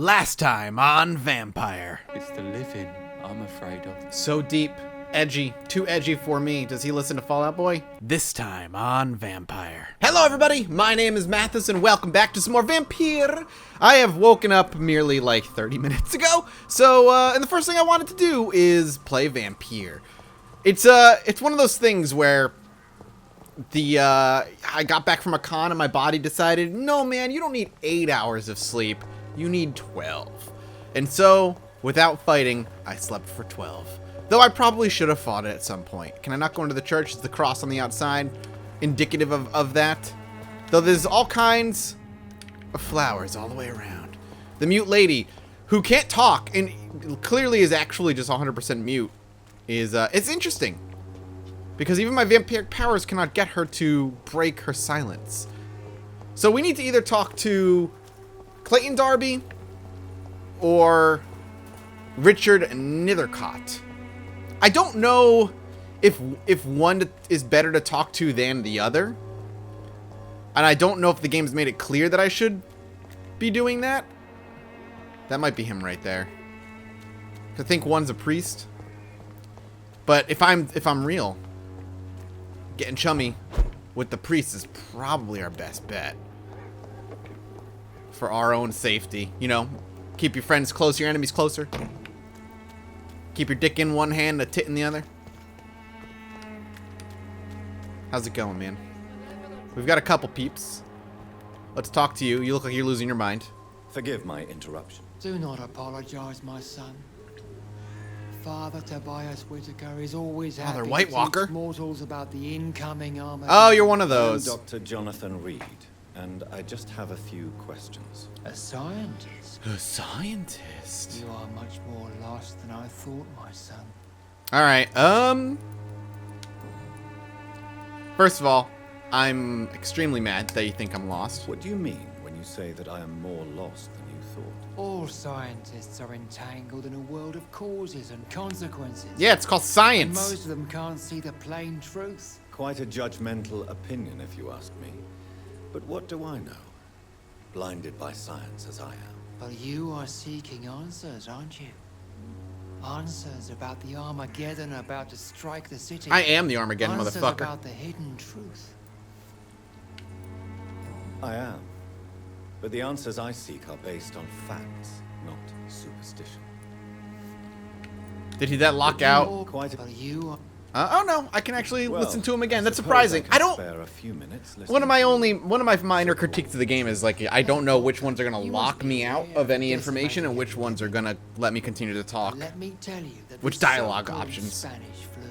Last time on Vampyr. It's the living I'm afraid of. So deep, edgy, too edgy for me. Does he listen to Fall Out Boy? This time on Vampyr. Hello everybody, my name is Mathis and welcome back to some more Vampyr. I have woken up merely like 30 minutes ago, so and the first thing I wanted to do is play Vampyr. It's one of those things where I got back from a con and my body decided, no man, you don't need 8 hours of sleep. You need 12. And so, without fighting, I slept for 12. Though I probably should have fought it at some point. Can I not go into the church? Is the cross on the outside indicative of that? Though there's all kinds of flowers all the way around. The mute lady, who can't talk and clearly is actually just 100% mute, is it's interesting. Because even my vampiric powers cannot get her to break her silence. So we need to either talk to Clayton Darby or Richard Nithercott. I don't know if one is better to talk to than the other. And I don't know if the game's made it clear that I should be doing that. That might be him right there. I think one's a priest. But if I'm real, getting chummy with the priest is probably our best bet. For our own safety, you know, keep your friends close, your enemies closer. Keep your dick in one hand, a tit in the other. How's it going, man? We've got a couple peeps. Let's talk to you. You look like you're losing your mind. Forgive my interruption. Do not apologize, my son. Father Tobias Whitaker is always happy Father White to Walker? teach mortals about the incoming armor. Oh, you're one of I'm those. Dr. Jonathan Reed, and I just have a few questions. A scientist? A scientist. You are much more lost than I thought, my son. All right. First of all, I'm extremely mad that you think I'm lost. What do you mean when you say that I am more lost than you thought? All scientists are entangled in a world of causes and consequences. Yeah, it's called And science. most of them can't see the plain truth. Quite a judgmental opinion, if you ask me. But what do I know? Blinded by science as I am. But you are seeking answers, aren't you? Answers about the Armageddon about to strike the city. I am the Armageddon, Answers motherfucker. about the hidden truth. I am. But the answers I seek are based on facts, not superstition. Did he that lock out? Quite a... But you are... Oh no, I can actually Well, listen to him again. That's suppose surprising. can I don't. spare a few minutes One of my minor critiques of the game is like I don't know which ones are gonna lock me out of any information and which ones are gonna let me continue to talk. Let me tell you that Which this dialogue so-called options? Spanish flu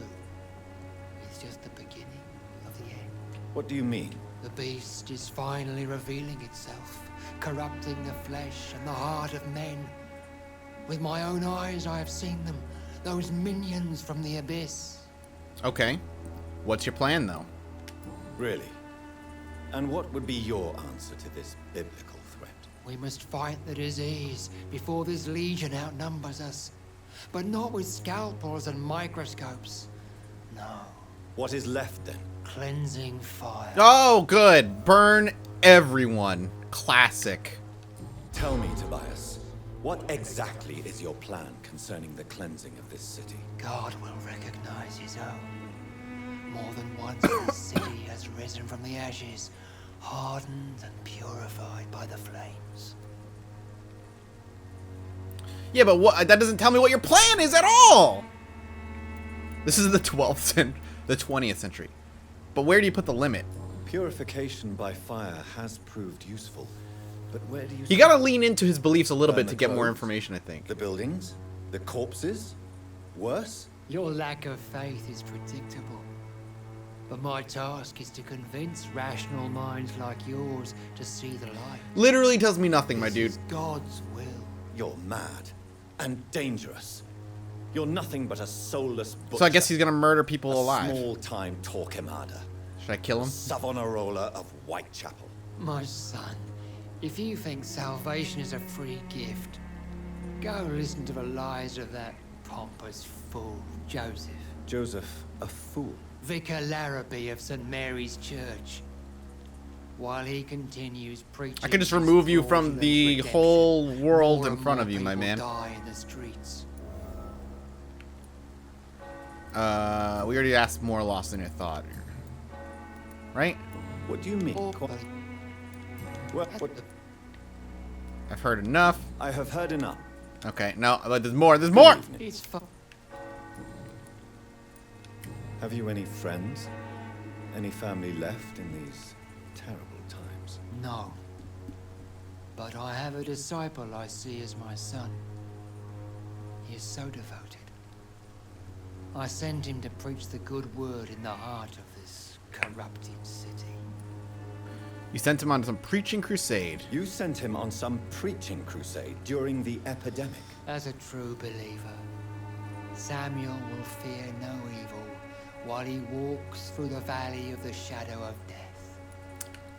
is just the beginning of the end. What do you mean? The beast is finally revealing itself, corrupting the flesh and the heart of men. With my own eyes, I have seen them, those minions from the abyss. Okay, what's your plan though? Really? And what would be your answer to this biblical threat? We must fight the disease before this legion outnumbers us. But not with scalpels and microscopes. No, What is left then? cleansing fire. Oh, good. Burn everyone. Classic. Tell me, Tobias, what exactly is your plan concerning the cleansing of this city? God will recognize his own. More than once the city has risen from the ashes, hardened and purified by the flames. Yeah, but what? That doesn't tell me what your plan is at all. This is the 20th century. But where do you put the limit? Purification by fire has proved useful, but where do you... You gotta lean into his beliefs a little Burn bit to the get more clothes, information, I think. The buildings? The corpses? Worse? Your lack of faith is predictable. But my task is to convince rational minds like yours to see the light. Literally tells me nothing, my This dude. is God's will. You're mad and dangerous. You're nothing but a soulless butcher. So I guess he's gonna murder people a alive. small-time Torquemada. Should I kill him? Savonarola of Whitechapel. My son, if you think salvation is a free gift, go listen to the lies of that pompous fool, Joseph. Joseph, a fool. Vicar Larrabee of St. Mary's Church. while he continues preaching. I can just his remove you from fraudulent the redemption, whole world more in and front more of you, my people man. die in the streets. We already asked more lost than I thought. Right? What do you mean? Or- What? I've heard enough. I have heard enough. Okay, no, but there's more. There's more! Good evening. It's fun. Have you any friends? Any family left in these terrible times? No. But I have a disciple I see as my son. He is so devoted. I sent him to preach the good word in the heart of this corrupted city. You sent him on some preaching crusade. You sent him on some preaching crusade during the epidemic. As a true believer, Samuel will fear no evil while he walks through the valley of the shadow of death.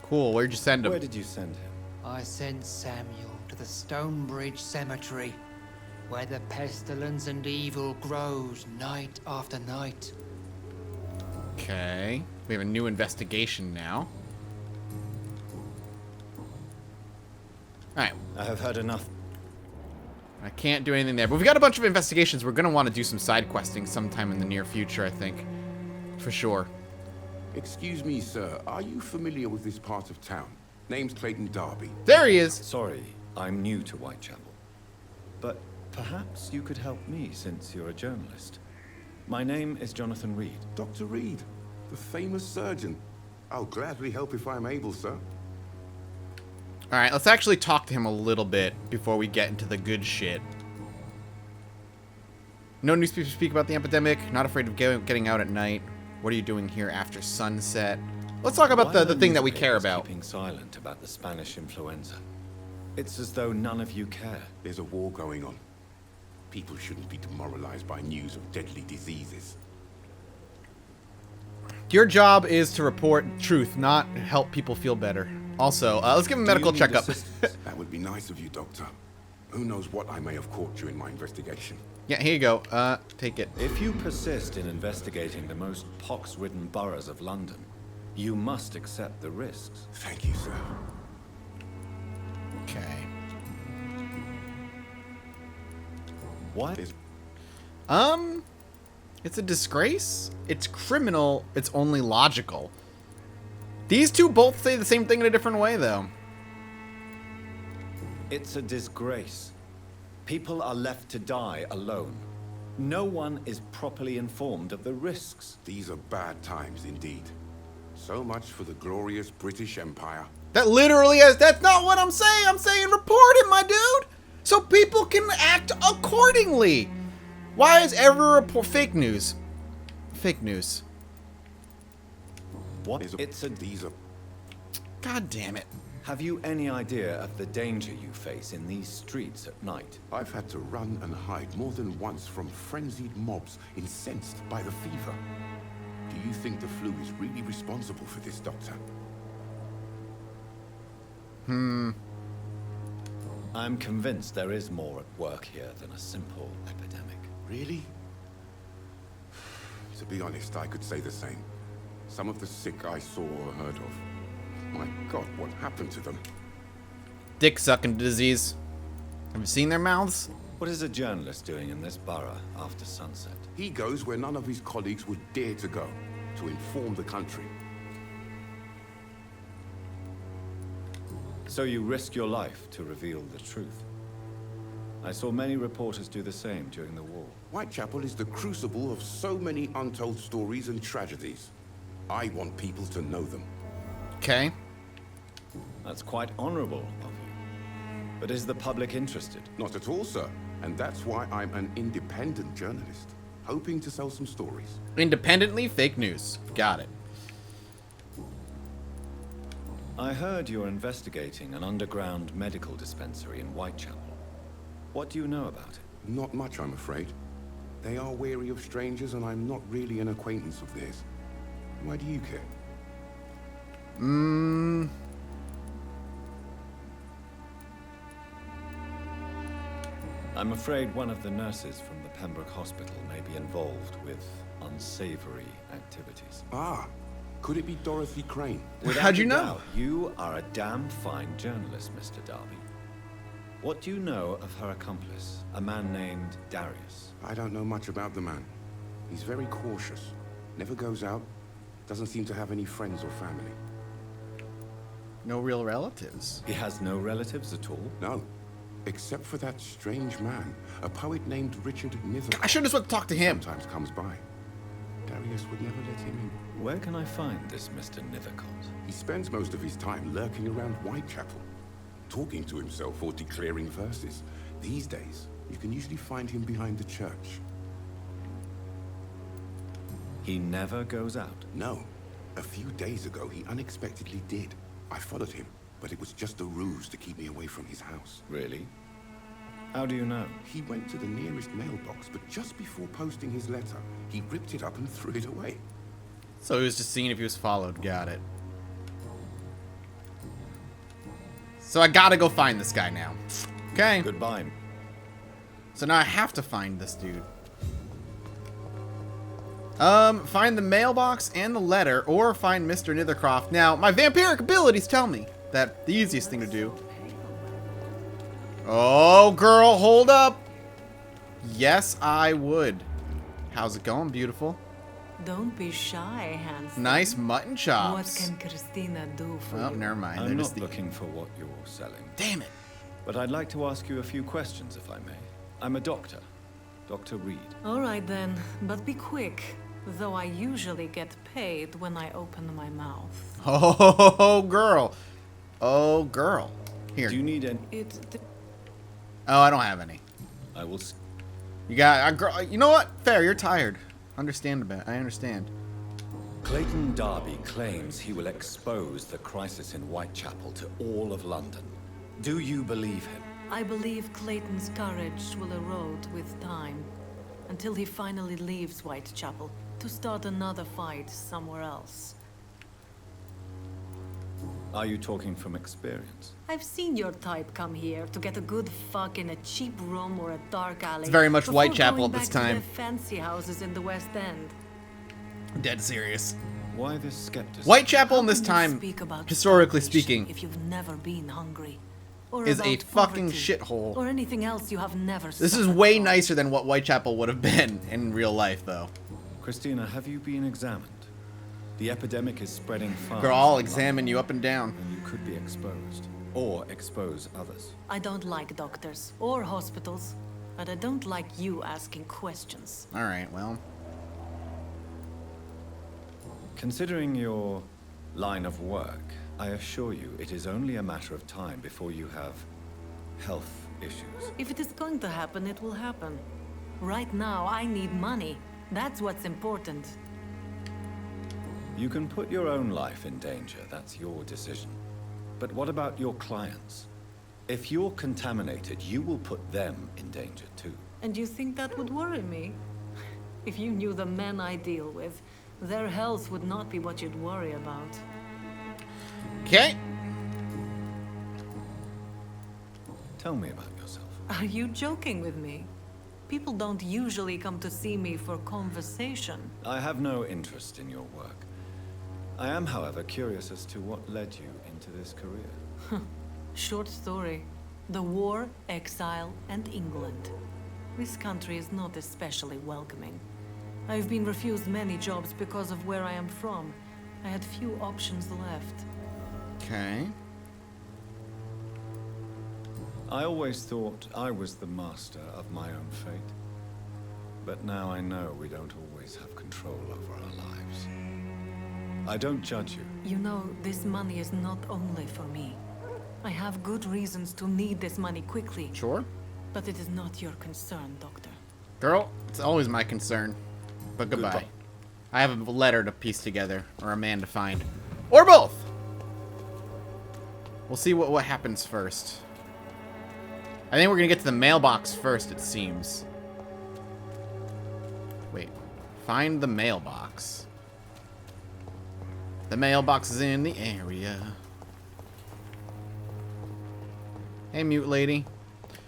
Cool, where'd you send him? Where did you send him? I sent Samuel to the Stonebridge Cemetery, where the pestilence and evil grows night after night. Okay, we have a new investigation now. Alright, I have heard enough. I can't do anything there. But we've got a bunch of investigations. We're going to want to do some side questing sometime in the near future, I think. For sure. Excuse me, sir. Are you familiar with this part of town? Name's Clayton Darby. There he is! Sorry, I'm new to Whitechapel. But perhaps you could help me since you're a journalist. My name is Jonathan Reed. Dr. Reed, the famous surgeon. I'll gladly help if I'm able, sir. Alright, let's actually talk to him a little bit before we get into the good shit. No newspapers speak about the epidemic. Not afraid of getting out at night. What are you doing here after sunset? Let's talk about Why the are thing that we care newspapers about. keeping silent about the Spanish influenza. It's as though none of you care. There's a war going on. People shouldn't be demoralized by news of deadly diseases. Your job is to report truth, not help people feel better. Also, let's give him a medical Do you need checkup. assistance? That would be nice of you, Doctor. Who knows what I may have caught during my investigation. Yeah, here you go. Take it. If you persist in investigating the most pox-ridden boroughs of London, you must accept the risks. Thank you, sir. Okay. Why? There's It's a disgrace. It's criminal. It's only logical. These two both say the same thing in a different way, though. It's a disgrace. People are left to die alone. No one is properly informed of the risks. These are bad times indeed. So much for the glorious British Empire. That literally is. That's not what I'm saying. I'm saying report it, my dude, so people can act accordingly. Why is every report fake news? Fake news. What? These are God damn it. Have you any idea of the danger you face in these streets at night? I've had to run and hide more than once from frenzied mobs incensed by the fever. Do you think the flu is really responsible for this, Doctor? I'm convinced there is more at work here than a simple epidemic. Really? To be honest, I could say the same. Some of the sick I saw or heard of. My God, what happened to them? Dick sucking disease. Have you seen their mouths? What is a journalist doing in this borough after sunset? He goes where none of his colleagues would dare to go, to inform the country. So you risk your life to reveal the truth. I saw many reporters do the same during the war. Whitechapel is the crucible of so many untold stories and tragedies. I want people to know them. Okay. That's quite honorable of you. But is the public interested? Not at all, sir. And that's why I'm an independent journalist, hoping to sell some stories. Independently fake news. Got it. I heard you're investigating an underground medical dispensary in Whitechapel. What do you know about it? Not much, I'm afraid. They are wary of strangers, and I'm not really an acquaintance of theirs. Why do you care? I'm afraid one of the nurses from the Pembroke Hospital may be involved with unsavory activities. Ah, Could it be Dorothy Crane? How'd you a know? doubt, you are a damn fine journalist, Mr. Darby. What do you know of her accomplice, a man named Darius? I don't know much about the man. He's very cautious. Never goes out. Doesn't seem to have any friends or family. No real relatives. He has no relatives at all? No. Except for that strange man, a poet named Richard Mither. I should just want to talk to him. Sometimes comes by. Darius would never let him in. Where can I find this Mr. Nithercott? He spends most of his time lurking around Whitechapel, talking to himself or declaring verses. These days, you can usually find him behind the church. He never goes out. No. A few days ago, he unexpectedly did. I followed him, but it was just a ruse to keep me away from his house. Really? How do you know? He went to the nearest mailbox, but just before posting his letter, he ripped it up and threw it away. So he was just seeing if he was followed. Got it. So I gotta go find this guy now. Okay. Goodbye. So now I have to find this dude. Find the mailbox and the letter, or find Mr. Nithercroft. Now, my vampiric abilities tell me that the easiest thing to do. Oh, girl, hold up. Yes, I would. How's it going, beautiful? Don't be shy, handsome. Nice mutton What chops. can Christina do for Oh, you? never mind. I'm They're not just the... looking for what you're selling. Damn it. But I'd like to ask you a few questions, if I may. I'm a doctor. Dr. Reed. All right then, but be quick. Though I usually get paid when I open my mouth. Oh, girl. Oh, girl. Here. Do you need any... Oh, I don't have any. I will... You got... girl, you know what? Fair, you're tired. Understand a bit. I understand. Clayton Darby claims he will expose the crisis in Whitechapel to all of London. Do you believe him? I believe Clayton's courage will erode with time, until he finally leaves Whitechapel to start another fight somewhere else. Are you talking from experience? I've seen your type come here to get a good fuck in a cheap room or a dark alley. It's very much before Whitechapel going at this back to time. their fancy houses in the West End. Dead serious. Why this skepticism? Whitechapel in How this can you time, speak about historically starvation speaking, if you've never been hungry, or is a about fucking poverty, shithole. or anything else you have never This is suffered way from. nicer than what Whitechapel would have been in real life, though. Christina, have you been examined? The epidemic is spreading fast. Girl, I'll in examine you up and down. London, and you could be exposed. Or expose others. I don't like doctors or hospitals, but I don't like you asking questions. Alright, well. Considering your line of work, I assure you it is only a matter of time before you have health issues. If it is going to happen, it will happen. Right now, I need money. That's what's important. You can put your own life in danger, that's your decision. But what about your clients? If you're contaminated, you will put them in danger too. And you think that would worry me? If you knew the men I deal with, their health would not be what you'd worry about. Okay. Tell me about yourself. Are you joking with me? People don't usually come to see me for conversation. I have no interest in your work. I am, however, curious as to what led you into this career. Short story. The war, exile, and England. This country is not especially welcoming. I've been refused many jobs because of where I am from. I had few options left. Okay. I always thought I was the master of my own fate. But now I know we don't always have control over our lives. I don't judge you. You know, this money is not only for me. I have good reasons to need this money quickly. Sure. But it is not your concern, Doctor. Girl, it's always my concern. But goodbye. Goodbye. I have a letter to piece together, or a man to find. Or both! We'll see what happens first. I think we're gonna get to the mailbox first, it seems. Wait. Find the mailbox. The mailbox is in the area. Hey, mute lady.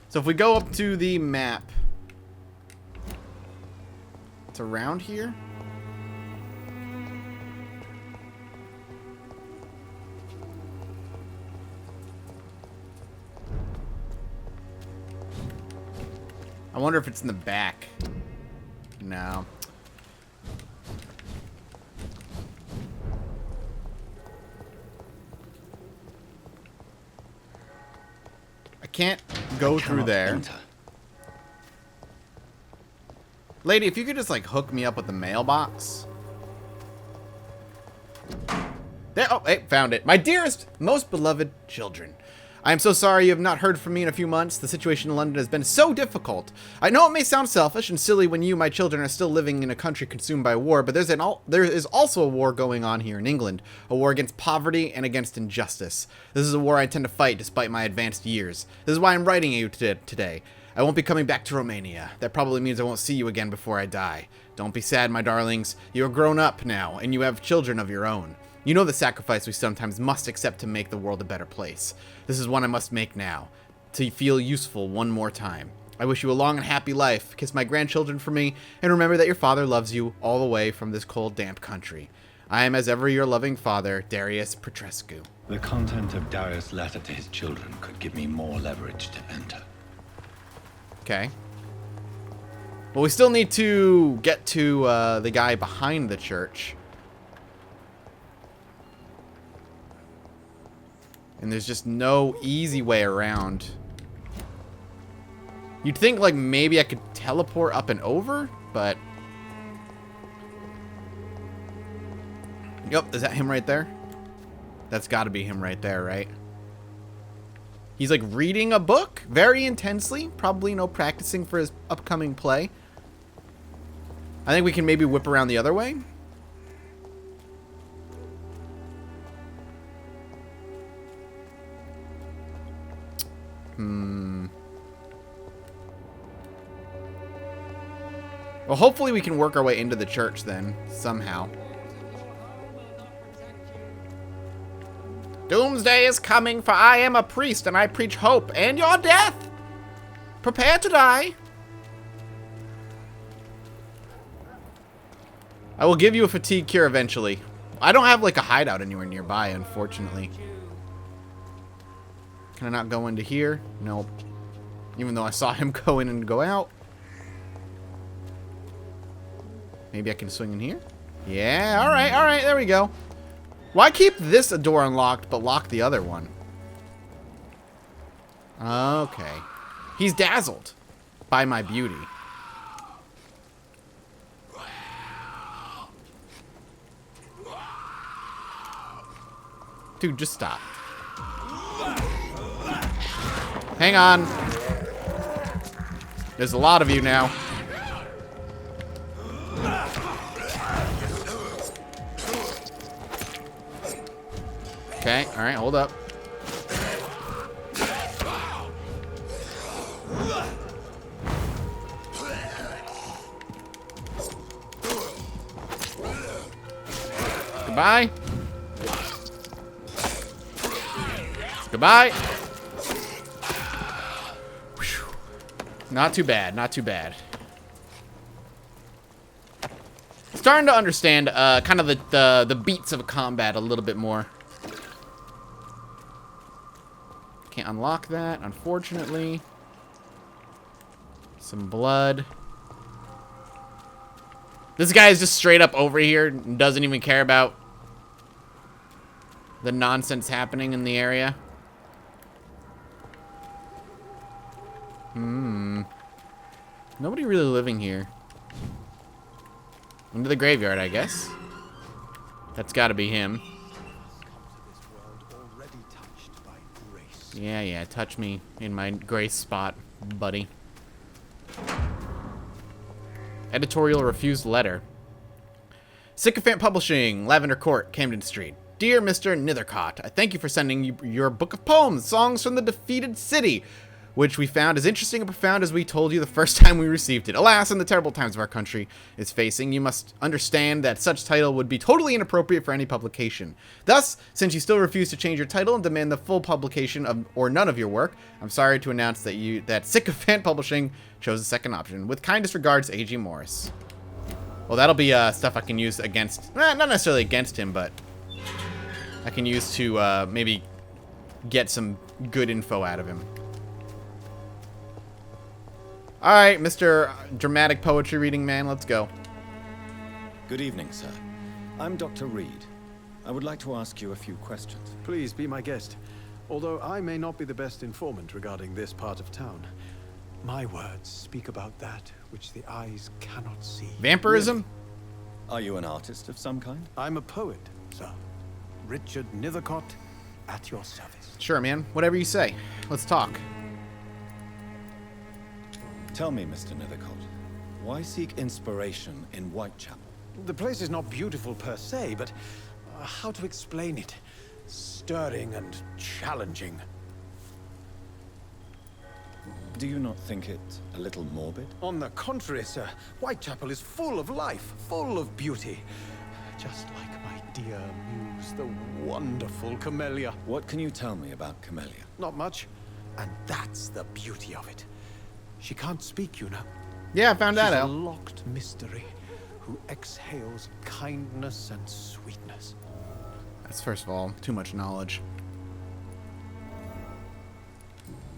So if we go up to the map, it's around here. I wonder if it's in the back. No. I can't go through there. Enter. Lady, if you could just, like, hook me up with the mailbox. There. Oh, hey, found it. My dearest, most beloved children. I am so sorry you have not heard from me in a few months. The situation in London has been so difficult. I know it may sound selfish and silly when you, my children, are still living in a country consumed by war, but there is also a war going on here in England. A war against poverty and against injustice. This is a war I intend to fight despite my advanced years. This is why I'm writing you today. I won't be coming back to Romania. That probably means I won't see you again before I die. Don't be sad, my darlings. You are grown up now, and you have children of your own. You know the sacrifice we sometimes must accept to make the world a better place. This is one I must make now, to feel useful one more time. I wish you a long and happy life. Kiss my grandchildren for me, and remember that your father loves you all the way from this cold, damp country. I am as ever your loving father, Darius Petrescu. The content of Darius' letter to his children could give me more leverage to enter. Okay. Well, we still need to get to the guy behind the church. And there's just no easy way around. You'd think, like, maybe I could teleport up and over, but... Yep, is that him right there? That's got to be him right there, right? He's, like, reading a book very intensely. Probably, you know, practicing for his upcoming play. I think we can maybe whip around the other way. Well, hopefully we can work our way into the church then, somehow. Doomsday is coming, for I am a priest, and I preach hope and your death. Prepare to die. I will give you a fatigue cure eventually. I don't have, like, a hideout anywhere nearby, unfortunately. Can I not go into here? Nope. Even though I saw him go in and go out. Maybe I can swing in here? Yeah, alright, there we go. Why keep this door unlocked but lock the other one? Okay. He's dazzled by my beauty. Dude, just stop. Hang on. There's a lot of you now. Okay, alright, hold up. Goodbye. Goodbye. Whew. Not too bad, not too bad. Starting to understand kind of the beats of combat a little bit more. Can't unlock that, unfortunately. Some blood. This guy is just straight up over here and doesn't even care about the nonsense happening in the area. Nobody really living here. Into the graveyard, I guess. That's gotta be him. Yeah, touch me in my grace spot, buddy. Editorial refused letter. Sycophant Publishing, Lavender Court, Camden Street. Dear Mr. Nithercott, I thank you for sending your book of poems, Songs from the Defeated City, which we found as interesting and profound as we told you the first time we received it. Alas, in the terrible times of our country is facing, you must understand that such title would be totally inappropriate for any publication. Thus, since you still refuse to change your title and demand the full publication of or none of your work, I'm sorry to announce that Sycophant Publishing chose the second option. With kindest regards, A.G. Morris. Well, that'll be stuff I can use against, not necessarily against him, but I can use to maybe get some good info out of him. All right, Mr. Dramatic Poetry Reading Man, let's go. Good evening, sir. I'm Dr. Reed. I would like to ask you a few questions. Please be my guest. Although I may not be the best informant regarding this part of town, my words speak about that which the eyes cannot see. Vampirism? Are you an artist of some kind? I'm a poet, sir. Richard Nethercott, at your service. Sure, man. Whatever you say. Let's talk. Tell me, Mr. Nethercott, why seek inspiration in Whitechapel? The place is not beautiful per se, but how to explain it? Stirring and challenging. Do you not think it a little morbid? On the contrary, sir, Whitechapel is full of life, full of beauty. Just like my dear muse, the wonderful Camellia. What can you tell me about Camellia? Not much, and that's the beauty of it. She can't speak, you know. Yeah, I found that She's a out. locked mystery who exhales kindness and sweetness. That's, first of all, too much knowledge.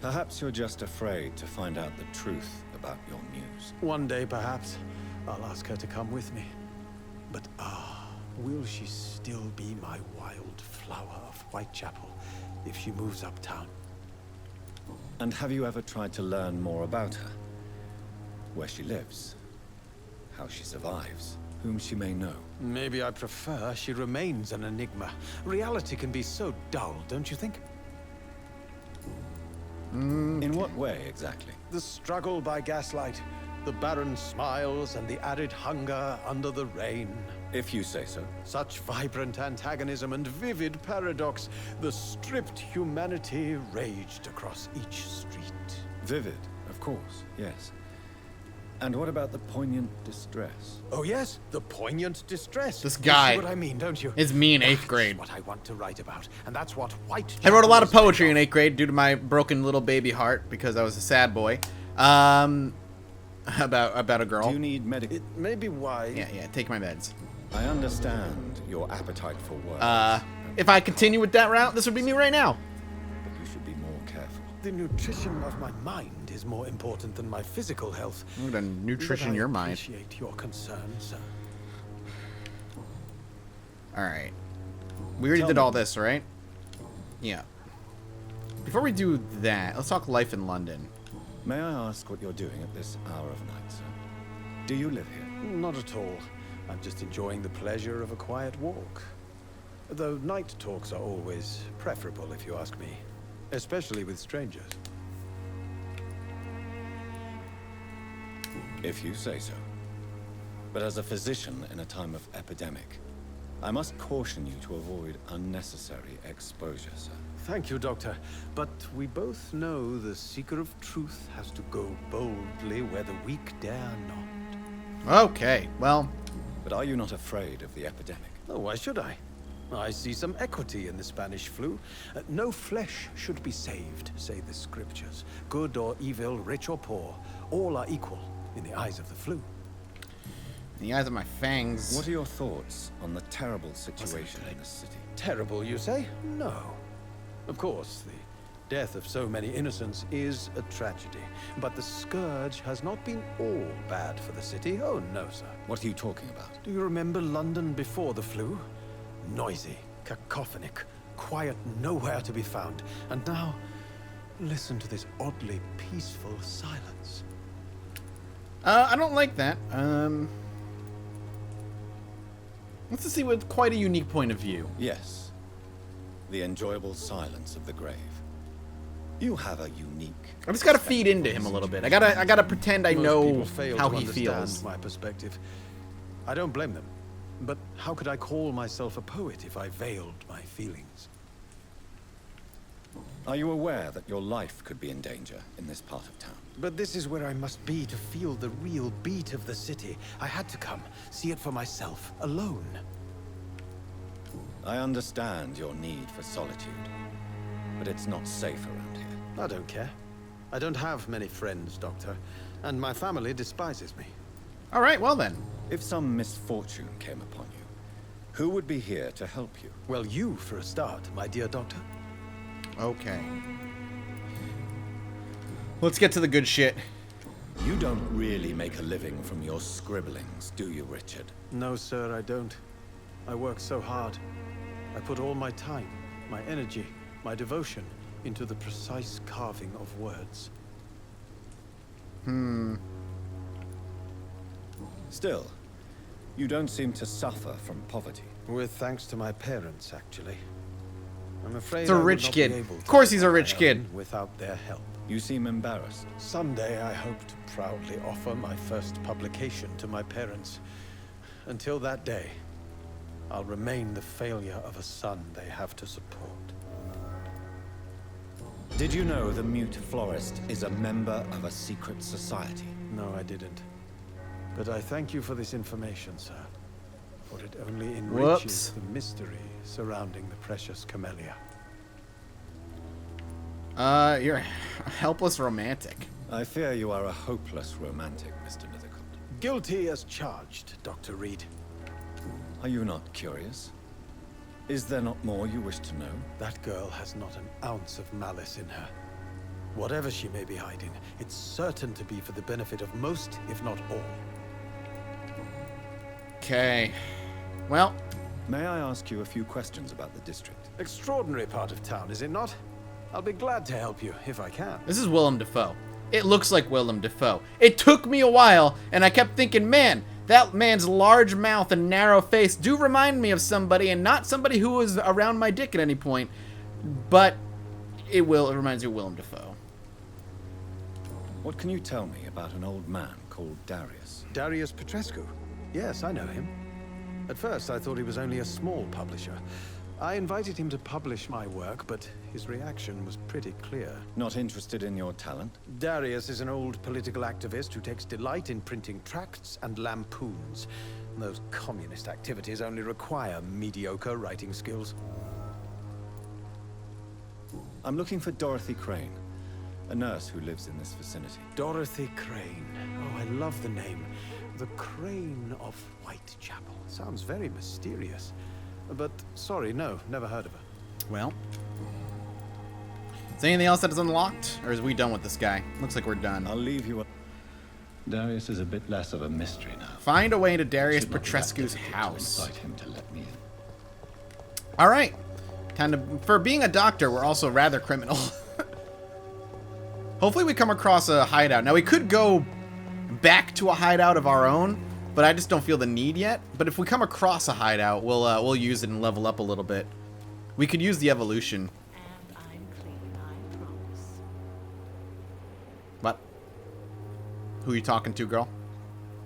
Perhaps you're just afraid to find out the truth about your muse. One day, perhaps, I'll ask her to come with me. But will she still be my wild flower of Whitechapel if she moves uptown? And have you ever tried to learn more about her? Where she lives? How she survives? Whom she may know? Maybe I prefer she remains an enigma. Reality can be so dull, don't you think? In what way, exactly? The struggle by gaslight, the barren smiles and the arid hunger under the rain. If you say so. Such vibrant antagonism and vivid paradox, the stripped humanity raged across each street. Vivid, of course, yes. And what about the poignant distress? Oh yes, the poignant distress. This You guy see what I mean, don't you? is me in 8th That's grade. what I want to write about, and that's what White. I wrote a lot of poetry in 8th grade due to my broken little baby heart because I was a sad boy. About a girl. Do you need medical? It may be why. Yeah, take my meds. I understand your appetite for words. If I continue with that route, this would be me right now. But you should be more careful. The nutrition of my mind is more important than my physical health. I'm gonna nutrition But I your mind. appreciate your concern, sir. Alright. We already Tell did me. all this, right? Yeah. Before we do that, let's talk life in London. May I ask what you're doing at this hour of night, sir? Do you live here? Not at all. I'm just enjoying the pleasure of a quiet walk. Though night talks are always preferable, if you ask me. Especially with strangers. If you say so. But as a physician in a time of epidemic, I must caution you to avoid unnecessary exposure, sir. Thank you, Doctor. But we both know the seeker of truth has to go boldly where the weak dare not. Okay, well, But are you not afraid of the epidemic? Oh, why should I? I see some equity in the Spanish flu. No flesh should be saved, say the scriptures. Good or evil, rich or poor, all are equal in the eyes of the flu. in the eyes of my fangs. What are your thoughts on the terrible situation in the city? Terrible, you say? No. Of course, the death of so many innocents is a tragedy. But the scourge has not been all bad for the city. Oh, no, sir. What are you talking about? Do you remember London before the flu? Noisy, cacophonic, quiet nowhere to be found. And now, listen to this oddly peaceful silence. I don't like that. Let's just see with quite a unique point of view. Yes. The enjoyable silence of the grave. You have a unique... I just gotta feed into him a little bit. I gotta pretend I Most know people fail how to he understand feels. my perspective. I don't blame them. But how could I call myself a poet if I veiled my feelings? Are you aware that your life could be in danger in this part of town? But this is where I must be to feel the real beat of the city. I had to come, see it for myself, alone. I understand your need for solitude, but it's not safe around here. I don't care. I don't have many friends, Doctor, and my family despises me. Alright, well then. If some misfortune came upon you, who would be here to help you? Well, you for a start, my dear Doctor. Okay. Let's get to the good shit. You don't really make a living from your scribblings, do you, Richard? No, sir, I don't. I work so hard. I put all my time, my energy, my devotion into the precise carving of words. Still, you don't seem to suffer from poverty. With thanks to my parents, actually. I'm afraid It's a I would rich not kid. be able Of course to he's a on rich my kid. own without their help. You seem embarrassed. Someday I hope to proudly offer my first publication to my parents. Until that day, I'll remain the failure of a son they have to support. Did you know the Mute Florist is a member of a secret society? No, I didn't. But I thank you for this information, sir. For it only enriches Whoops. the mystery surrounding the precious camellia. You're a helpless romantic. I fear you are a hopeless romantic, Mr. Nethercott. Guilty as charged, Dr. Reed. Are you not curious? Is there not more you wish to know? That girl has not an ounce of malice in her. Whatever she may be hiding, it's certain to be for the benefit of most, if not all. Okay. Well, May I ask you a few questions about the district? Extraordinary part of town, is it not? I'll be glad to help you, if I can. this is Willem Dafoe. It looks like Willem Dafoe. It took me a while, and I kept thinking, man, that man's large mouth and narrow face do remind me of somebody, and not somebody who was around my dick at any point. But it reminds me of Willem Dafoe. What can you tell me about an old man called Darius? Darius Petrescu. Yes, I know him. At first, I thought he was only a small publisher. I invited him to publish my work, but his reaction was pretty clear. Not interested in your talent? Darius is an old political activist who takes delight in printing tracts and lampoons. Those communist activities only require mediocre writing skills. I'm looking for Dorothy Crane, a nurse who lives in this vicinity. Dorothy Crane. Oh, I love the name. The Crane of Whitechapel. Sounds very mysterious. But, sorry, no, never heard of her. Well. Is there anything else that is unlocked? Or is we done with this guy? Looks like we're done. I'll leave you. Darius is a bit less of a mystery now. Find a way to Darius Should not be that Petrescu's difficult to house. incite him to let me in. Alright. For being a doctor, we're also rather criminal. Hopefully we come across a hideout. Now we could go back to a hideout of our own, but I just don't feel the need yet. But if we come across a hideout, we'll use it and level up a little bit. We could use the evolution. And I'm clean, I promise. What? Who are you talking to, girl?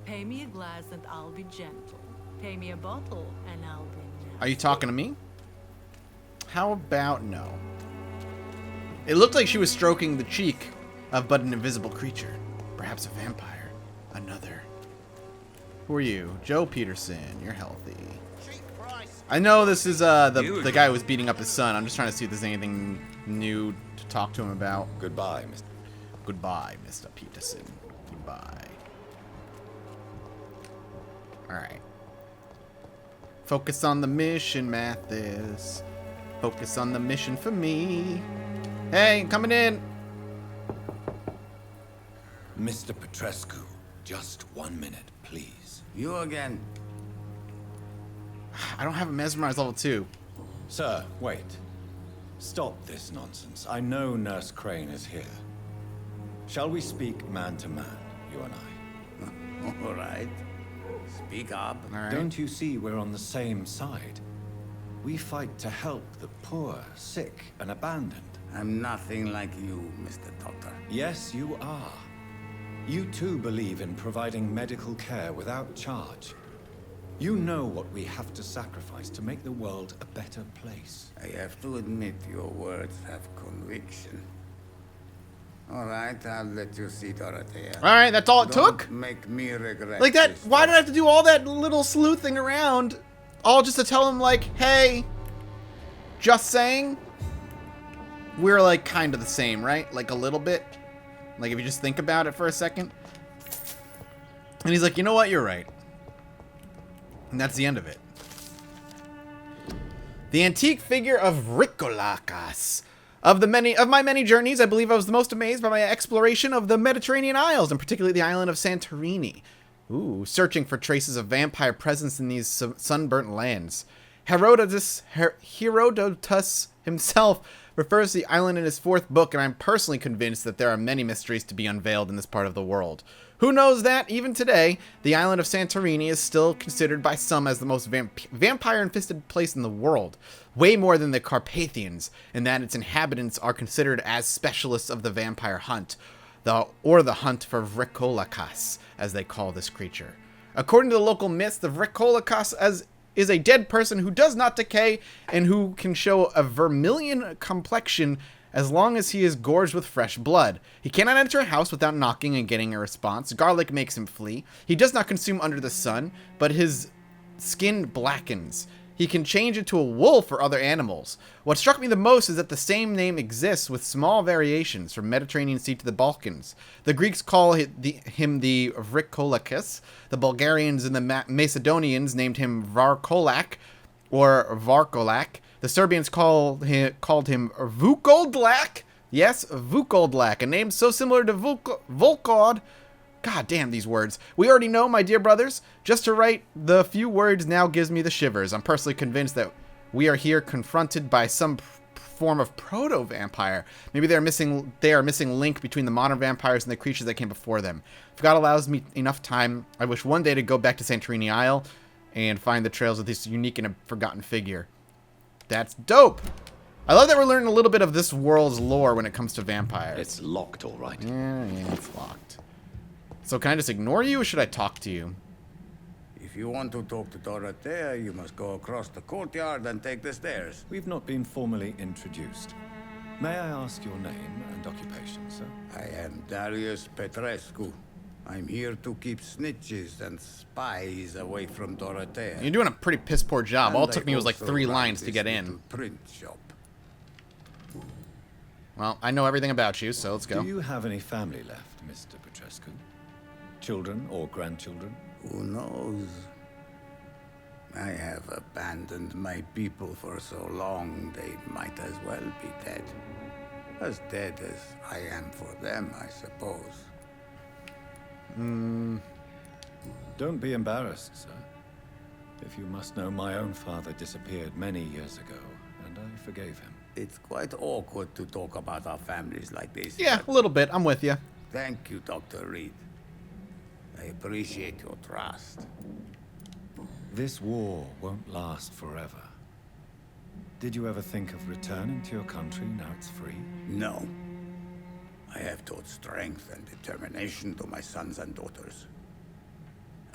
Pay me a glass and I'll be gentle. Pay me a bottle and I'll be nice. Are you talking to me? How about no? It looked like she was stroking the cheek of but an invisible creature. Perhaps a vampire. Another. Who are you? Joe Peterson. You're healthy. I know this is the guy who was beating up his son. I'm just trying to see if there's anything new to talk to him about. Goodbye, Mr. Goodbye, Mr. Peterson. Goodbye. Alright. Focus on the mission, Mathis. Focus on the mission for me. Hey, coming in. Mr. Petrescu, just 1 minute, please. You again. I don't have a mesmerize level 2. Sir, wait. Stop this nonsense. I know Nurse Crane is here. Shall we speak man to man, you and I? All right. Speak up. Alright. Don't you see we're on the same side? We fight to help the poor, sick, and abandoned. I'm nothing like you, Mr. Doctor. Yes, you are. You too believe in providing medical care without charge. You know what we have to sacrifice to make the world a better place. I have to admit your words have conviction. All right, I'll let you see Dorothea. Alright, that's all it Don't took? make me regret Like that, this why did I one. have to do all that little sleuthing around? All just to tell him, like, hey, just saying, we're, like, kind of the same, right? Like, a little bit. Like, if you just think about it for a second. And he's like, you know what? You're right. And that's the end of it. The antique figure of Ricolakas. Of my many journeys, I believe I was the most amazed by my exploration of the Mediterranean Isles, and particularly the island of Santorini. Ooh, searching for traces of vampire presence in these sunburnt lands. Herodotus himself refers to the island in his 4th book, and I'm personally convinced that there are many mysteries to be unveiled in this part of the world. Who knows that, even today, the island of Santorini is still considered by some as the most vampire-infested place in the world, way more than the Carpathians, in that its inhabitants are considered as specialists of the vampire hunt, or the hunt for Vrikolakas, as they call this creature. According to the local myths, the Vrikolakas is a dead person who does not decay and who can show a vermilion complexion as long as he is gorged with fresh blood. He cannot enter a house without knocking and getting a response. Garlic makes him flee. He does not consume under the sun, but his skin blackens. He can change into a wolf or other animals. What struck me the most is that the same name exists with small variations from Mediterranean Sea to the Balkans. The Greeks call him the Vrikolakas. The Bulgarians and the Macedonians named him Varkolak or Varkolak. The Serbians called him Vukoldlak. Yes, Vukoldlak, a name so similar to Volkod. God damn these words. We already know, my dear brothers. Just to write the few words now gives me the shivers. I'm personally convinced that we are here confronted by some form of proto-vampire. Maybe they are missing link between the modern vampires and the creatures that came before them. If God allows me enough time, I wish one day to go back to Santorini Isle and find the trails of this unique and forgotten figure. That's dope. I love that we're learning a little bit of this world's lore when it comes to vampires. It's locked, all right. Yeah, it's locked. So can I just ignore you, or should I talk to you? If you want to talk to Dorothea, you must go across the courtyard and take the stairs. We've not been formally introduced. May I ask your name and occupation, sir? I am Darius Petrescu. I'm here to keep snitches and spies away from Dorothea. You're doing a pretty piss poor job. All it And took I me was like also 3 run lines to this get little in. print shop. Well, I know everything about you, so let's go. Do you have any family left, Mr. Petrescu? Children or grandchildren? Who knows? I have abandoned my people for so long, they might as well be dead. As dead as I am for them, I suppose. Don't be embarrassed, sir. If you must know, my own father disappeared many years ago, and I forgave him. It's quite awkward to talk about our families like this. Yeah, a little bit. I'm with you. Thank you, Dr. Reed. I appreciate your trust. This war won't last forever. Did you ever think of returning to your country now it's free? No. I have taught strength and determination to my sons and daughters.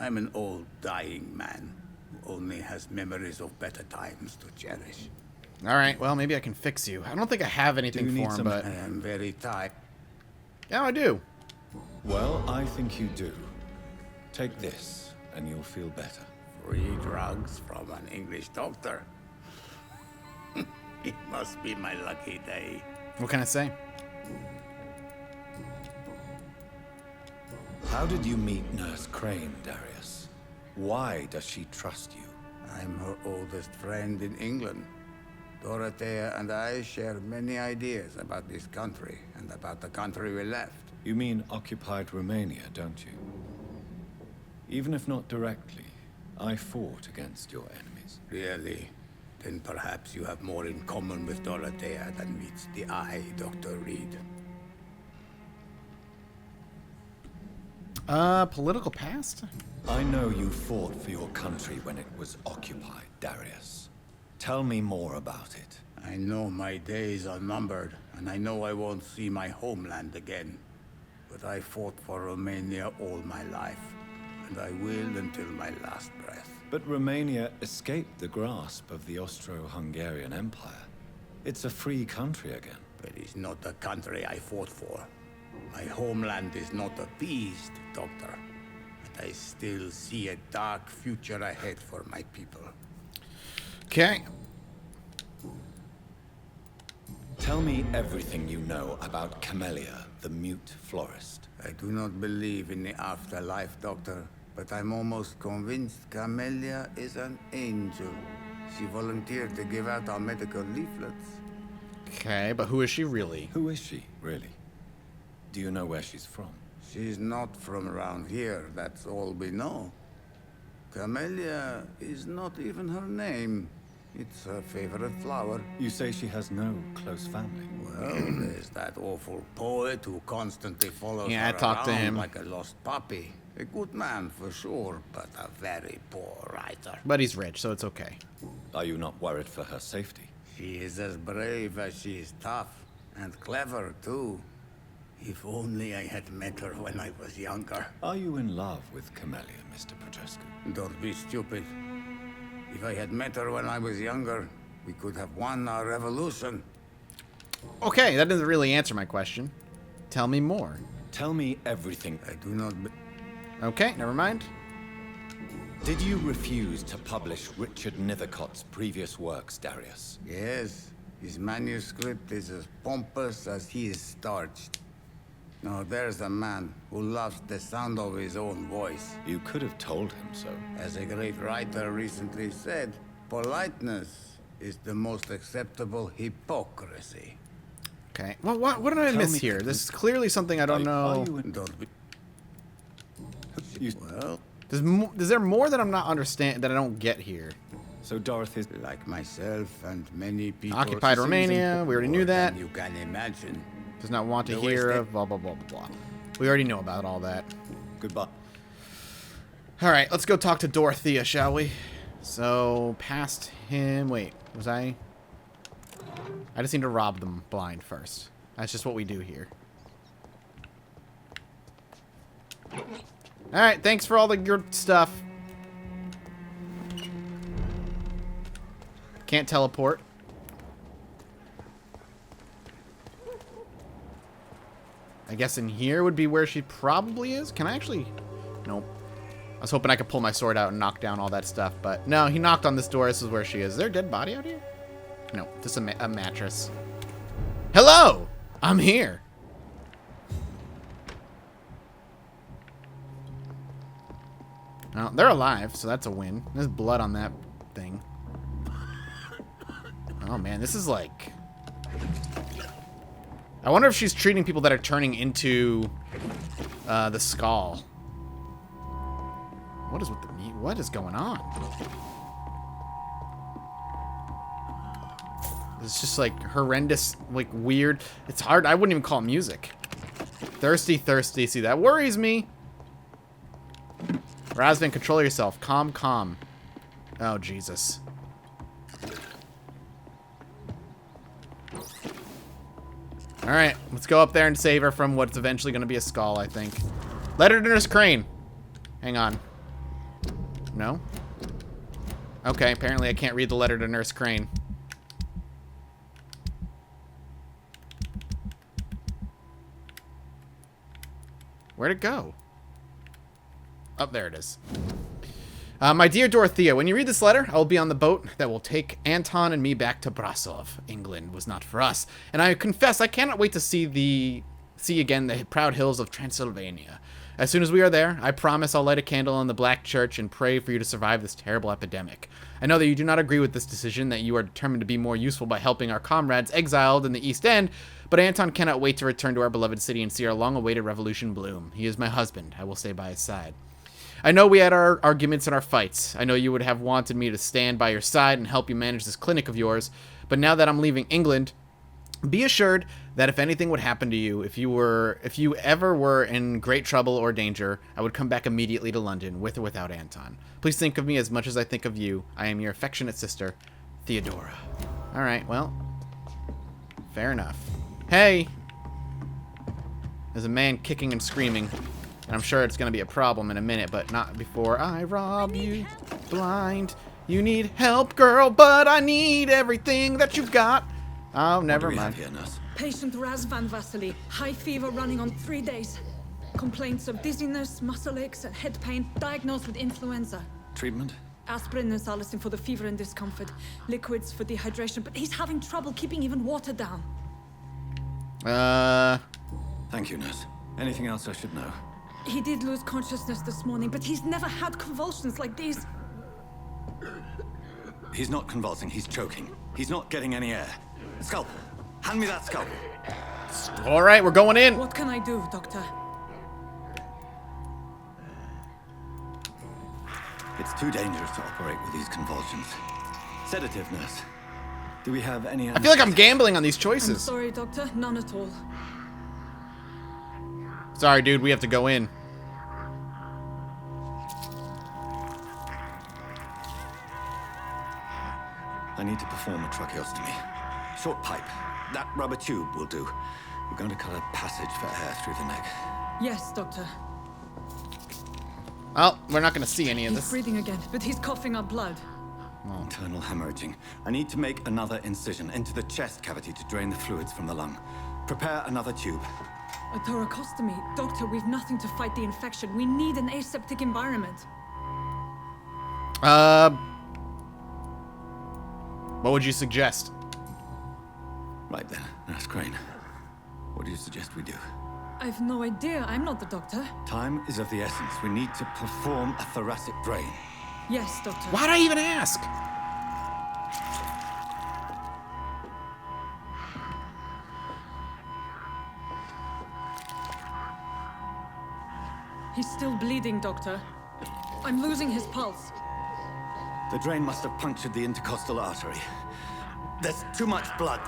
I'm an old, dying man who only has memories of better times to cherish. All right, well, maybe I can fix you. I don't think I have anything Do you need for him, some- but... I am very tired. Yeah, I do. Well, I think you do. Take this, and you'll feel better. Free drugs from an English doctor. It must be my lucky day. What can I say? How did you meet Nurse Crane, Darius? Why does she trust you? I'm her oldest friend in England. Dorothea and I share many ideas about this country and about the country we left. You mean occupied Romania, don't you? Even if not directly, I fought against your enemies. Really? Then perhaps you have more in common with Dorothea than meets the eye, Dr. Reed. Political past? I know you fought for your country when it was occupied, Darius. Tell me more about it. I know my days are numbered, and I know I won't see my homeland again. But I fought for Romania all my life, and I will until my last breath. But Romania escaped the grasp of the Austro-Hungarian Empire. It's a free country again. But it's not the country I fought for. My homeland is not appeased, Doctor. But I still see a dark future ahead for my people. Okay. Tell me everything you know about Camellia, the mute florist. I do not believe in the afterlife, Doctor, but I'm almost convinced Camellia is an angel. She volunteered to give out our medical leaflets. Okay, but who is she really? Who is she, really? Do you know where she's from? She's not from around here, that's all we know. Camellia is not even her name. It's her favorite flower. You say she has no close family. Well, there's that awful poet who constantly follows Yeah, I her talked to around him. like a lost puppy. A good man for sure, but a very poor writer. But he's rich, so it's okay. Are you not worried for her safety? She is as brave as she is tough, and clever too. If only I had met her when I was younger. Are you in love with Camellia, Mr. Progescu? Don't be stupid. If I had met her when I was younger, we could have won our revolution. Okay, that doesn't really answer my question. Tell me more. Tell me everything. I do not... Okay, never mind. Did you refuse to publish Richard Nethercott's previous works, Darius? Yes, his manuscript is as pompous as he is starched. Now there's a man who loves the sound of his own voice. You could have told him so. As a great writer recently said, politeness is the most acceptable hypocrisy. Okay. Well, what did I Tell miss me- here? This is clearly something I don't know. Don't be... Well, Is there more that I'm not understand that I don't get here? So Dorothy's... like myself and many people... Occupied Romania. We already knew that. You can imagine. Does not want to The hear waste of blah blah blah blah blah. We already know about all that. Goodbye. All right, let's go talk to Dorothea, shall we? So past him. Wait, was I? I just need to rob them blind first. That's just what we do here. All right, thanks for all the your stuff. Can't teleport. I guess in here would be where she probably is. Can I actually? Nope. I was hoping I could pull my sword out and knock down all that stuff, but no, he knocked on this door. This is where she is. Is there a dead body out here? No, just a mattress. Hello! I'm here. Well, they're alive, so that's a win. There's blood on that thing. Oh man, this is like... I wonder if she's treating people that are turning into the skull. What is with the meat? What is going on? It's just like horrendous, like weird. It's hard. I wouldn't even call it music. Thirsty, thirsty. See, that worries me. Razvan, control yourself. Calm, calm. Oh, Jesus. Alright, let's go up there and save her from what's eventually going to be a skull, I think. Let her to Nurse Crane. Hang on. No? Okay, apparently I can't read the letter to Nurse Crane. Where'd it go? Oh, there it is. My dear Dorothea, when you read this letter, I will be on the boat that will take Anton and me back to Brasov. England was not for us, and I confess I cannot wait to see again the proud hills of Transylvania. As soon as we are there, I promise I'll light a candle in the Black Church and pray for you to survive this terrible epidemic. I know that you do not agree with this decision, that you are determined to be more useful by helping our comrades exiled in the East End, but Anton cannot wait to return to our beloved city and see our long-awaited revolution bloom. He is my husband. I will stay by his side. I know we had our arguments and our fights. I know you would have wanted me to stand by your side and help you manage this clinic of yours, but now that I'm leaving England, be assured that if anything would happen to you, if you ever were in great trouble or danger, I would come back immediately to London, with or without Anton. Please think of me as much as I think of you. I am your affectionate sister, Theodora. All right, well, fair enough. Hey! There's a man kicking and screaming, and I'm sure it's going to be a problem in a minute, but not before I rob you blind. You need help, girl, but I need everything that you've got. Oh, never mind. Patient Razvan Vasily, high fever running on 3 days. Complaints of dizziness, muscle aches, and head pain, diagnosed with influenza. Treatment? Aspirin and salicin for the fever and discomfort. Liquids for dehydration, but he's having trouble keeping even water down. Thank you, nurse. Anything else I should know? He did lose consciousness this morning, but he's never had convulsions like these. He's not convulsing, he's choking. He's not getting any air. Scalpel. Hand me that scalpel. All right, we're going in. What can I do, Doctor? It's too dangerous to operate with these convulsions. Sedative, nurse. Do we have any... I feel like I'm gambling on these I'm choices. sorry, Doctor. None at all. Sorry, dude. We have to go in. I need to perform a tracheostomy. Short pipe. That rubber tube will do. We're going to cut a passage for air through the neck. Yes, Doctor. Oh, we're not going to see any of He's this. breathing again, but he's coughing up blood. Internal hemorrhaging. I need to make another incision into the chest cavity to drain the fluids from the lung. Prepare another tube. A thoracostomy. Doctor, we've nothing to fight the infection. We need an aseptic environment. What would you suggest? Right then, Nurse Crane. What do you suggest we do? I've no idea. I'm not the doctor. Time is of the essence. We need to perform a thoracic drain. Yes, Doctor. Why'd I even ask? He's still bleeding, Doctor. I'm losing his pulse. The drain must have punctured the intercostal artery. There's too much blood.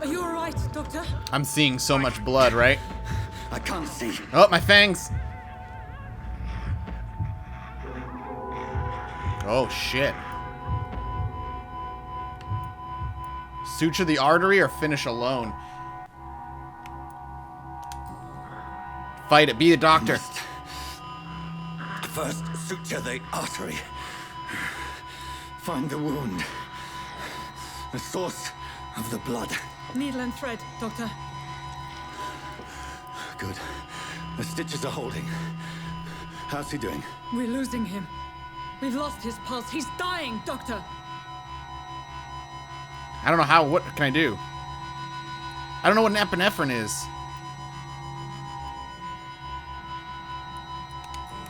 Are you all right, Doctor? I'm seeing so much blood, right? I can't see. Oh, my fangs. Oh, shit. Suture the artery or finish alone? Fight it. Be the doctor. Must first suture the artery. Find the wound. The source of the blood. Needle and thread, Doctor. Good. The stitches are holding. How's he doing? We're losing him. We've lost his pulse. He's dying, Doctor. I don't know how. What can I do? I don't know what an epinephrine is.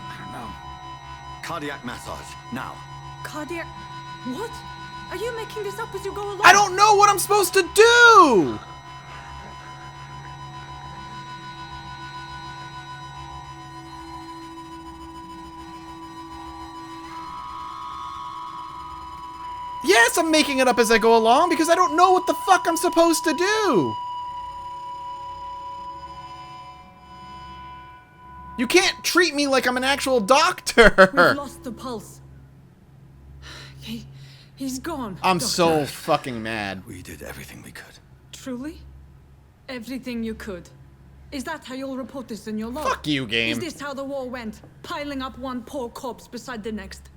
I don't know. Cardiac massage, now. Cardiac... What? Are you making this up as you go along? I don't know what I'm supposed to do! Yes, I'm making it up as I go along because I don't know what the fuck I'm supposed to do. You can't treat me like I'm an actual doctor. We've lost the pulse. He's gone. I'm Doctor. so fucking mad. We did everything we could. Truly? Everything you could. Is that how you'll report this in your log? Fuck you, game. Is this how the war went? Piling up one poor corpse beside the next?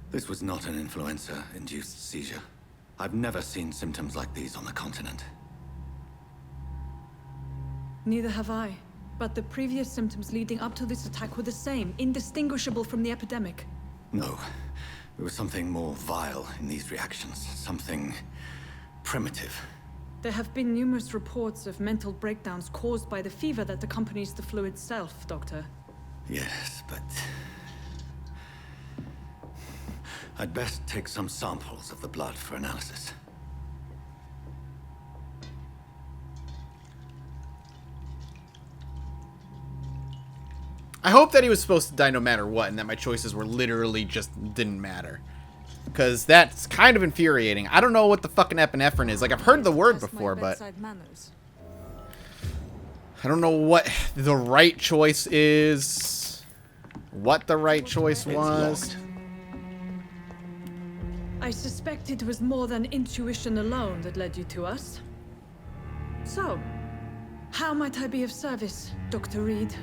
This was not an influenza-induced seizure. I've never seen symptoms like these on the continent. Neither have I. But the previous symptoms leading up to this attack were the same, indistinguishable from the epidemic. No. There was something more vile in these reactions. Something primitive. There have been numerous reports of mental breakdowns caused by the fever that accompanies the flu itself, Doctor. Yes, but... I'd best take some samples of the blood for analysis. I hope that he was supposed to die no matter what, and that my choices were literally just didn't matter. Because that's kind of infuriating. I don't know what the fucking epinephrine is. Like, I've heard the word before, but... I don't know what the right choice is. What the right choice was. I suspect it was more than intuition alone that led you to us. So, how might I be of service, Dr. Reed?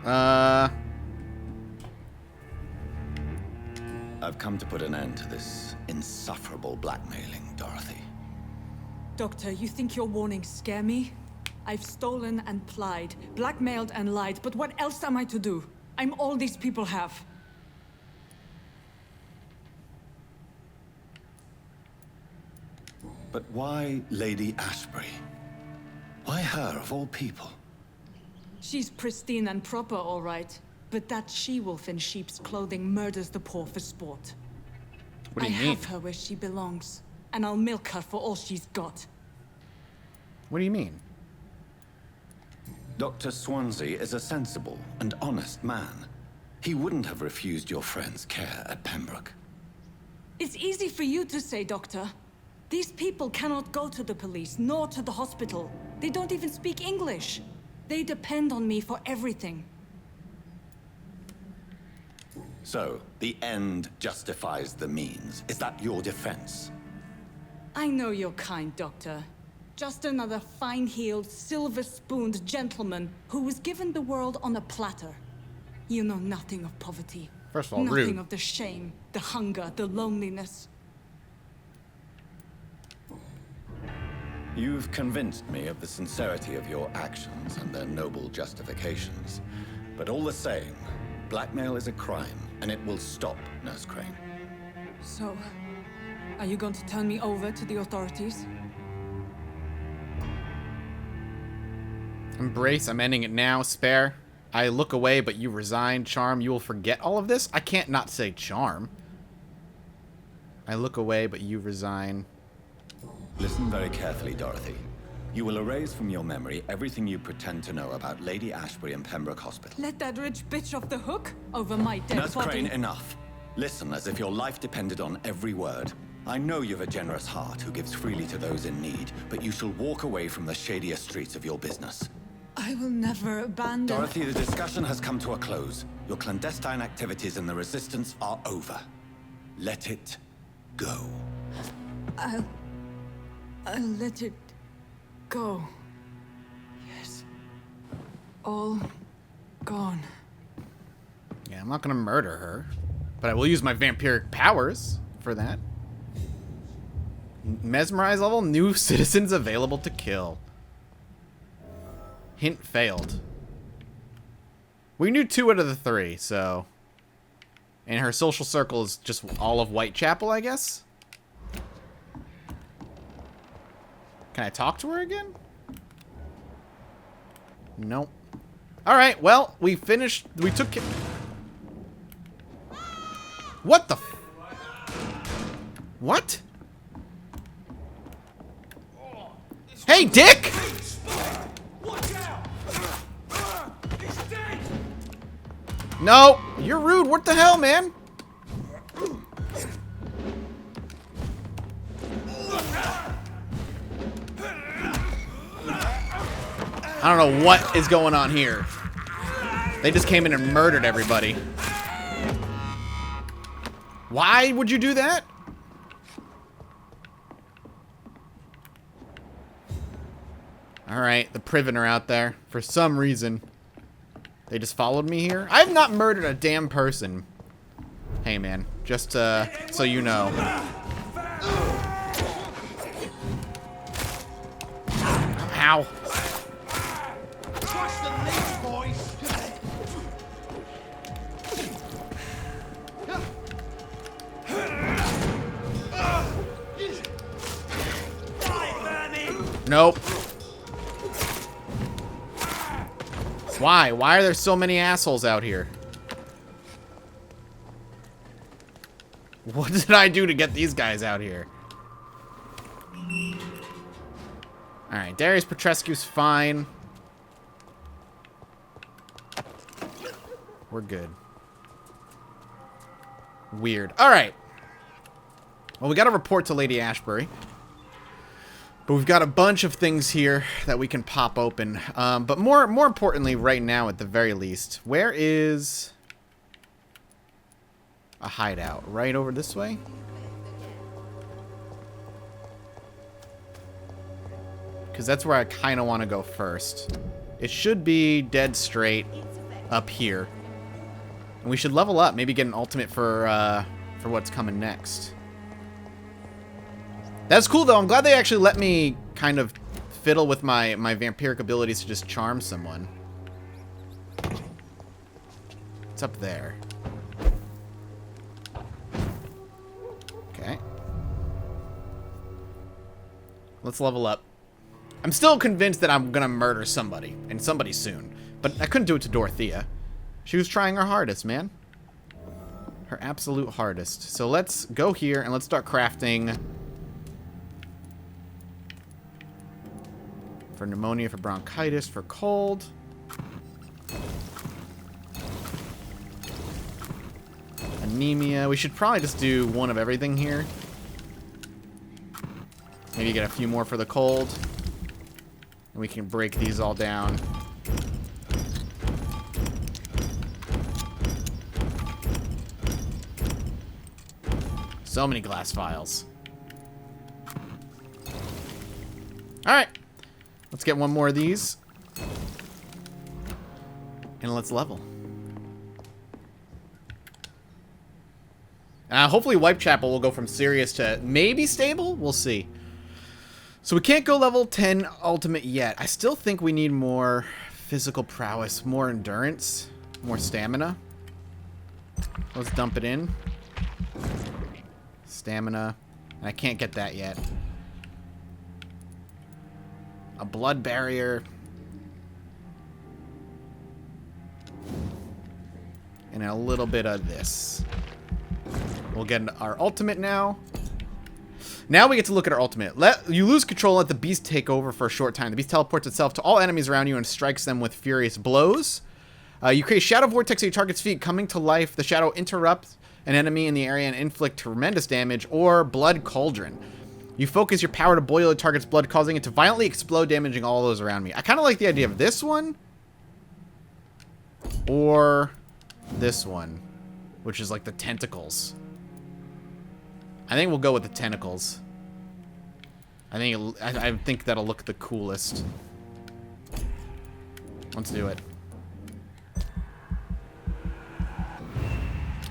I've come to put an end to this insufferable blackmailing, Dorothy. Doctor, you think your warnings scare me? I've stolen and plied, blackmailed and lied, but what else am I to do? I'm all these people have. But why Lady Ashbury? Why her, of all people? She's pristine and proper, all right. But that she-wolf in sheep's clothing murders the poor for sport. What do you I mean? have her where she belongs. and I'll milk her for all she's got. What do you mean? Dr. Swansea is a sensible and honest man. He wouldn't have refused your friend's care at Pembroke. It's easy for you to say, Doctor. These people cannot go to the police, nor to the hospital. They don't even speak English. They depend on me for everything. So, the end justifies the means. Is that your defense? I know you're kind, Doctor. Just another fine-heeled, silver-spooned gentleman who was given the world on a platter. You know nothing of poverty. First of all, nothing rude. of the shame, the hunger, the loneliness. You've convinced me of the sincerity of your actions and their noble justifications. But all the same, blackmail is a crime, and it will stop, Nurse Crane. So, are you going to turn me over to the authorities? Embrace, I'm ending it now. Spare, I look away, but you resign. Charm, you will forget all of this? I can't not say charm. I look away, but you resign. Listen very carefully, Dorothy. You will erase from your memory everything you pretend to know about Lady Ashbury and Pembroke Hospital. Let that rich bitch off the hook over my dead Nurse body. Crane, enough. Listen as if your life depended on every word. I know you've a generous heart who gives freely to those in need, but you shall walk away from the shadier streets of your business. I will never abandon... Dorothy, the discussion has come to a close. Your clandestine activities in the Resistance are over. Let it go. I'll let it go. Yes. All gone. Yeah, I'm not gonna murder her, but I will use my vampiric powers for that. Mesmerize level, new citizens available to kill. Hint failed. We knew 2 out of the 3, so... And her social circle is just all of Whitechapel, I guess? Can I talk to her again? Nope. Alright, well, we finished... We took... What the... What? Hey, Dick! No, you're rude. What the hell, man? I don't know what is going on here. They just came in and murdered everybody. Why would you do that? Alright, the Priven are out there. For some reason. They just followed me here? I have not murdered a damn person. Hey, man. Just, so you know. Ow. Nope. Why? Why are there so many assholes out here? What did I do to get these guys out here? Alright, Darius Petrescu's fine. We're good. Weird. Alright. Well, we got to report to Lady Ashbury. But we've got a bunch of things here that we can pop open. But more importantly, right now, at the very least, where is a hideout? Right over this way? Because that's where I kind of want to go first. It should be dead straight up here. And we should level up. Maybe get an ultimate for what's coming next. That's cool, though. I'm glad they actually let me kind of fiddle with my vampiric abilities to just charm someone. It's up there. Okay. Let's level up. I'm still convinced that I'm gonna murder somebody, and somebody soon. But I couldn't do it to Dorothea. She was trying her hardest, man. Her absolute hardest. So let's go here, and let's start crafting For pneumonia, for bronchitis, for cold. Anemia. We should probably just do one of everything here. Maybe get a few more for the cold. And we can break these all down. So many glass vials. Alright. Let's get one more of these. And let's level. Hopefully Whitechapel will go from serious to maybe stable. We'll see. So we can't go level 10 ultimate yet. I still think we need more physical prowess, more endurance, more stamina. Let's dump it in. Stamina. And I can't get that yet. A blood barrier. And a little bit of this. We'll get our ultimate now. Now we get to look at our ultimate. You lose control, let the beast take over for a short time. The beast teleports itself to all enemies around you and strikes them with furious blows. You create shadow vortex at your target's feet, coming to life. The shadow interrupts an enemy in the area and inflict tremendous damage. Or blood cauldron. You focus your power to boil the target's blood, causing it to violently explode, damaging all those around me. I kind of like the idea of this one. Or this one, which is like the tentacles. I think we'll go with the tentacles. I think that'll look the coolest. Let's do it.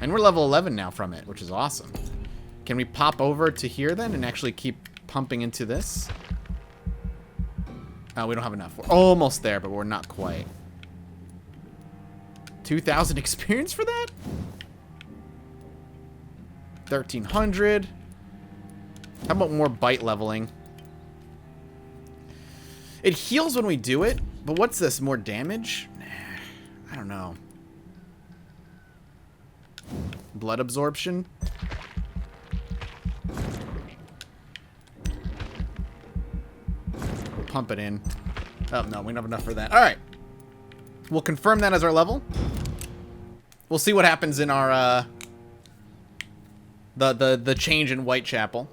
And we're level 11 now from it, which is awesome. Can we pop over to here then and actually keep pumping into this? We don't have enough. We're almost there, but we're not quite. 2,000 experience for that? 1,300. How about more bite leveling? It heals when we do it, but what's this? More damage? Nah, I don't know. Blood absorption? We'll pump it in. Oh, no, we don't have enough for that. All right. We'll confirm that as our level. We'll see what happens in our, the change in Whitechapel.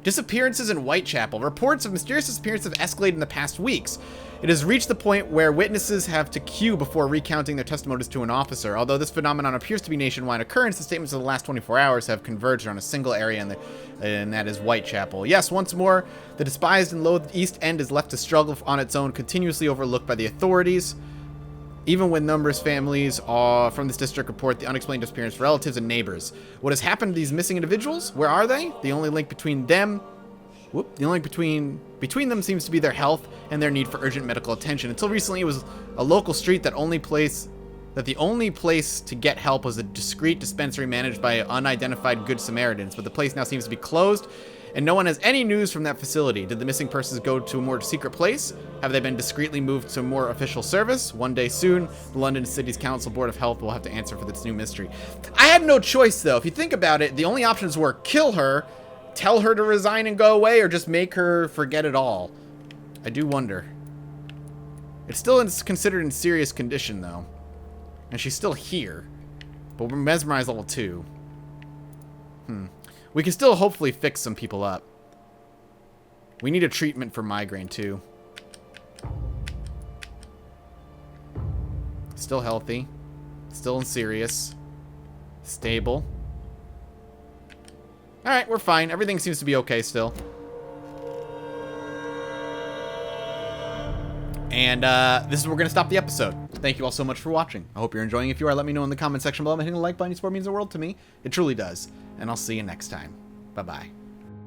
Disappearances in Whitechapel. Reports of mysterious disappearances have escalated in the past weeks. It has reached the point where witnesses have to queue before recounting their testimonies to an officer. Although this phenomenon appears to be nationwide occurrence, the statements of the last 24 hours have converged on a single area, and that is Whitechapel. Yes, once more, the despised and loathed East End is left to struggle on its own, continuously overlooked by the authorities. Even when numerous families from this district report the unexplained disappearance of relatives and neighbors. What has happened to these missing individuals? Where are they? The only link between them... the only between them seems to be their health and their need for urgent medical attention. Until recently, it was a local street the only place to get help was a discreet dispensary managed by unidentified Good Samaritans. But the place now seems to be closed, and no one has any news from that facility. Did the missing persons go to a more secret place? Have they been discreetly moved to more official service? One day soon, the London City's Council Board of Health will have to answer for this new mystery. I had no choice, though. If you think about it, the only options were kill her, tell her to resign and go away, or just make her forget it all. I do wonder. It's still considered in serious condition, though. And she's still here. But we're mesmerized level 2. We can still hopefully fix some people up. We need a treatment for migraine, too. Still healthy. Still in serious. Stable. Alright, we're fine. Everything seems to be okay still. And this is where we're going to stop the episode. Thank you all so much for watching. I hope you're enjoying. If you are, let me know in the comment section below. Hitting the like button support means the world to me. It truly does. And I'll see you next time. Bye-bye.